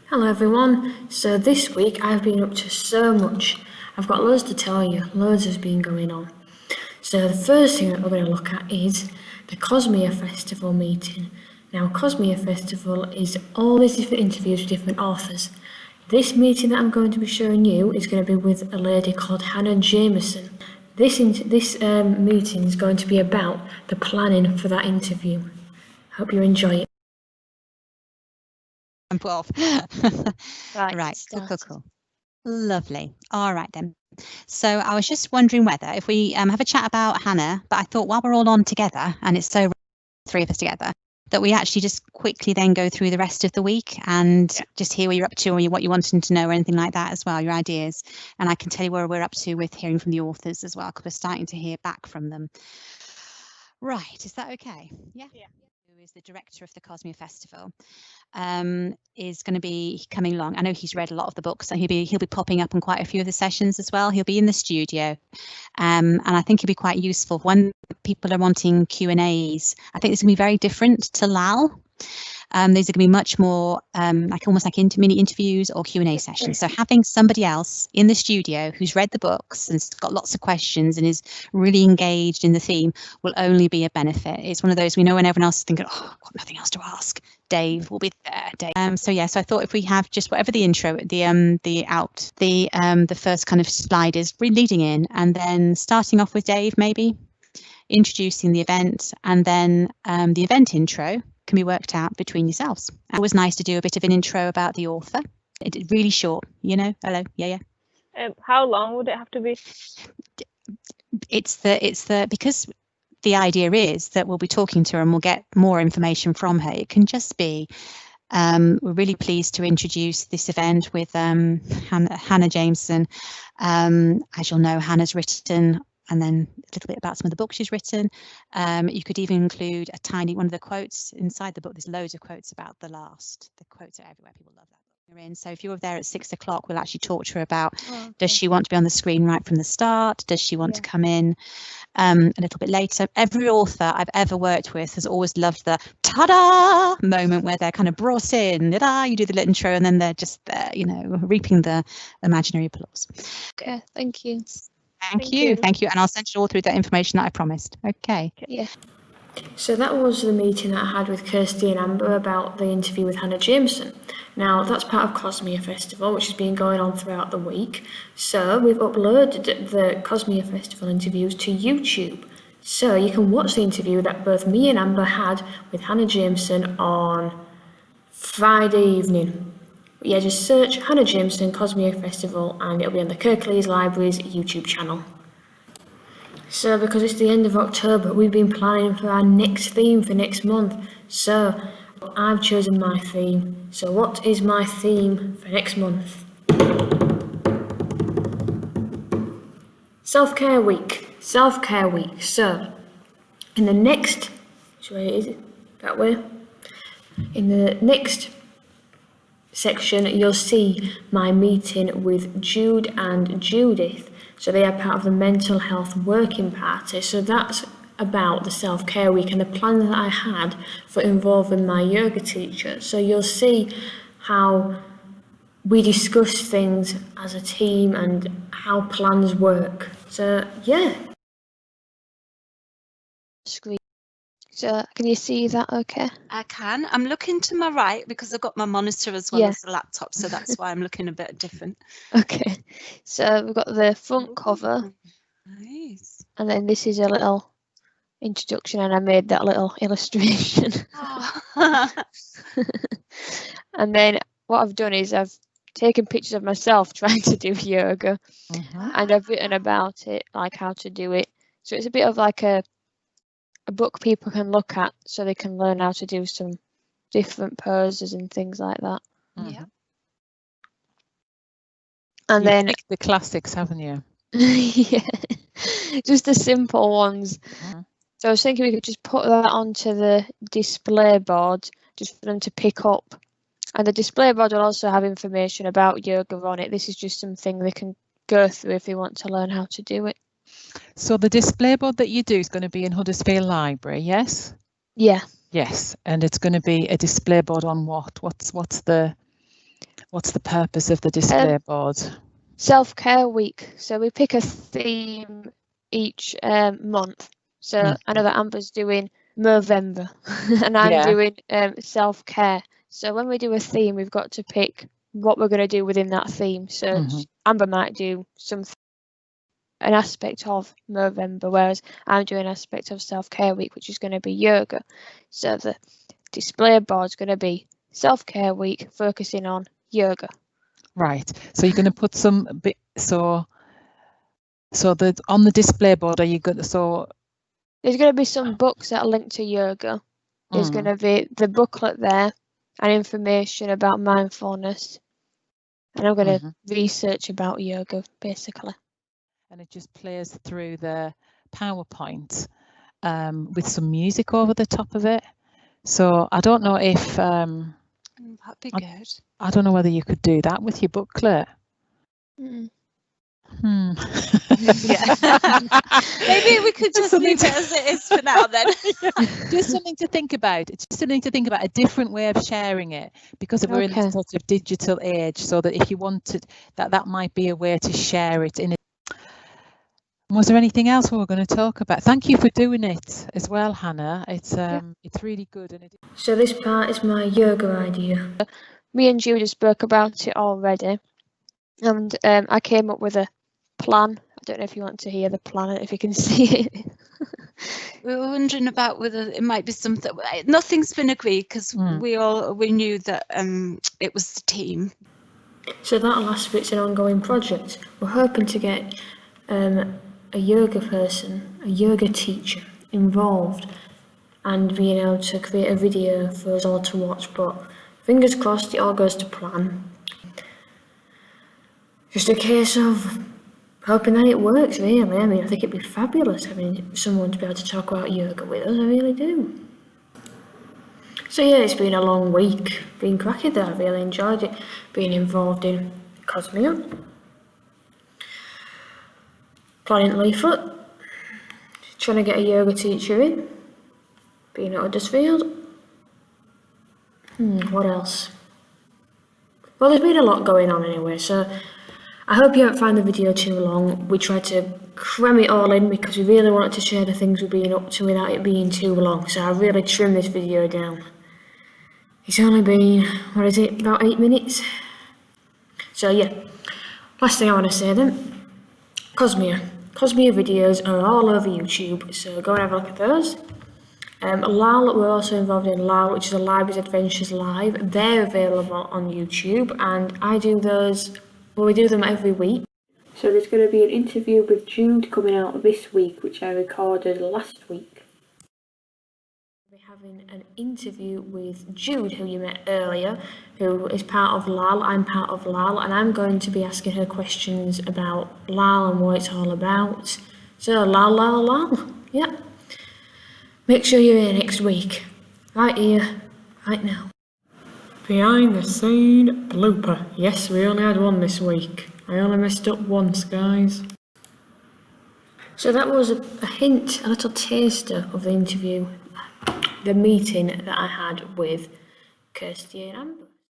Hello everyone, so this week I've been up to so much. I've got loads to tell you, loads has been going on. So the first thing that we're going to look at is the Cosmia Festival meeting. Now Cosmia Festival is all these different interviews with different authors. This meeting that I'm going to be showing you is going to be with a lady called Hannah Jameson. This meeting is going to be about the planning for that interview. Hope you enjoy it. Jump off. Right. Cool. Lovely. All right then. So I was just wondering whether if we have a chat about Hannah, but I thought while we're all on together and it's so three of us together, that we actually just quickly then go through the rest of the week and just hear where you're up to or what you're wanting to know or anything like that as well, your ideas. And I can tell you where we're up to with hearing from the authors as well, because we're starting to hear back from them. Right. Is that okay? Yeah. Who is the director of the Cosmia Festival, is going to be coming along. I know he's read a lot of the books, and he'll be popping up on quite a few of the sessions as well. He'll be in the studio, and I think he'll be quite useful when people are wanting Q&As. I think it's going to be very different to Lal. These are going to be much more almost like mini interviews or Q&A sessions. So having somebody else in the studio who's read the books and has got lots of questions and is really engaged in the theme will only be a benefit. It's one of those, we know when everyone else is thinking, oh, I've got nothing else to ask, Dave will be there. So I thought if we have just whatever the intro, the first kind of slide is leading in, and then starting off with Dave, maybe introducing the event, and then the event intro can be worked out between yourselves. It was nice to do a bit of an intro about the author. It's really short, Hello, yeah. How long would it have to be? It's because the idea is that we'll be talking to her and we'll get more information from her. It can just be, we're really pleased to introduce this event with Hannah Jameson. As you'll know, Hannah's written, and then a little bit about some of the books she's written. You could even include one of the quotes inside the book. There's loads of quotes about the quotes are everywhere. People love that book. So if you're there at 6 o'clock, we'll actually talk to her about, does she want to be on the screen right from the start? Does she want to come in a little bit later? Every author I've ever worked with has always loved the ta-da moment where they're kind of brought in, you do the little intro, and then they're just there, reaping the imaginary applause. Okay, thank you. Thank you. And I'll send you all through that information that I promised. Okay. Yeah. So that was the meeting that I had with Kirsty and Amber about the interview with Hannah Jameson. Now that's part of Cosmia Festival, which has been going on throughout the week. So we've uploaded the Cosmia Festival interviews to YouTube. So you can watch the interview that both me and Amber had with Hannah Jameson on Friday evening. Yeah, just search Hannah Jameson Cosmia Festival and it'll be on the Kirklees Library's YouTube channel. So because it's the end of October, we've been planning for our next theme for next month. So I've chosen my theme. So what is my theme for next month? Self-care week. Self-care week. So in the next, in the next section, you'll see my meeting with Jude and Judith. So they are part of the mental health working party. So that's about the self-care week and the plan that I had for involving my yoga teacher. So you'll see how we discuss things as a team and how plans work. So yeah. Screen. So can you see that okay? I can. I'm looking to my right because I've got my monitor as well as the laptop, so that's why I'm looking a bit different. Okay. So we've got the front cover. Nice. And then this is a little introduction, and I made that little illustration. Oh. And then what I've done is I've taken pictures of myself trying to do yoga, and I've written about it, like how to do it. So it's a bit of like a book people can look at so they can learn how to do some different poses and things like that. Yeah. And then the classics, haven't you? Yeah, just the simple ones. So I was thinking we could just put that onto the display board just for them to pick up. And the display board will also have information about yoga on it. This is just something they can go through if they want to learn how to do it. So the display board that you do is going to be in Huddersfield Library, yes? Yeah. Yes, and it's going to be a display board on what? What's the What's the purpose of the display board? Self-care week. So we pick a theme each month. So I know that Amber's doing Movember and I'm doing self-care. So when we do a theme, we've got to pick what we're going to do within that theme. So Amber might do an aspect of Movember, whereas I'm doing an aspect of self-care week, which is going to be yoga. So the display board's going to be self-care week, focusing on yoga. Right. So you're going to put some bit. So on the display board, are you going to There's going to be some books that are linked to yoga. There's going to be the booklet there and information about mindfulness. And I'm going to research about yoga, basically. And it just plays through the PowerPoint with some music over the top of it. So I don't know if that'd be good. I don't know whether you could do that with your booklet. Yeah. Maybe we could just leave it as it is for now then. Just something to think about. It's just something to think about, a different way of sharing it, because we're in this sort of digital age, so that if you wanted that might be a way to share it in. Was there anything else we were going to talk about? Thank you for doing it as well, Hannah. It's really good. And so this part is my yoga idea. Me and Judah spoke about it already, and I came up with a plan. I don't know if you want to hear the plan, if you can see it. We were wondering about whether it might be something. Nothing's been agreed because we knew that it was the team. So that last bit's an ongoing project. We're hoping to get a yoga person, a yoga teacher involved, and being able to create a video for us all to watch. But fingers crossed, it all goes to plan. Just a case of hoping that it works, really. I mean, I think it'd be fabulous having someone to be able to talk about yoga with us. I really do. So yeah, it's been a long week. Been cracking there. I really enjoyed it. Being involved in Cosmia. Planning Leaflet. Trying to get a yoga teacher in. Being at Huddersfield. What else? Well, there's been a lot going on anyway, so I hope you don't find the video too long. We tried to cram it all in because we really wanted to share the things we've been up to without it being too long, so I really trimmed this video down. It's only been, about 8 minutes? So yeah, last thing I want to say then, Cosmia. Cosmia videos are all over YouTube, so go and have a look at those. LAL, we're also involved in LAL, which is a Libraries Adventures Live. They're available on YouTube, and I do those, we do them every week. So there's going to be an interview with Jude coming out this week, which I recorded last week. We're having an interview with Jude, who you met earlier, who is part of LAL. I'm part of LAL, and I'm going to be asking her questions about LAL and what it's all about. So LAL, yeah. Make sure you're here next week, right here, right now. Behind the scene blooper. Yes, we only had one this week. I only messed up once, guys. So that was a hint, a little taster of the interview, the meeting that I had with Kirsty and Amber.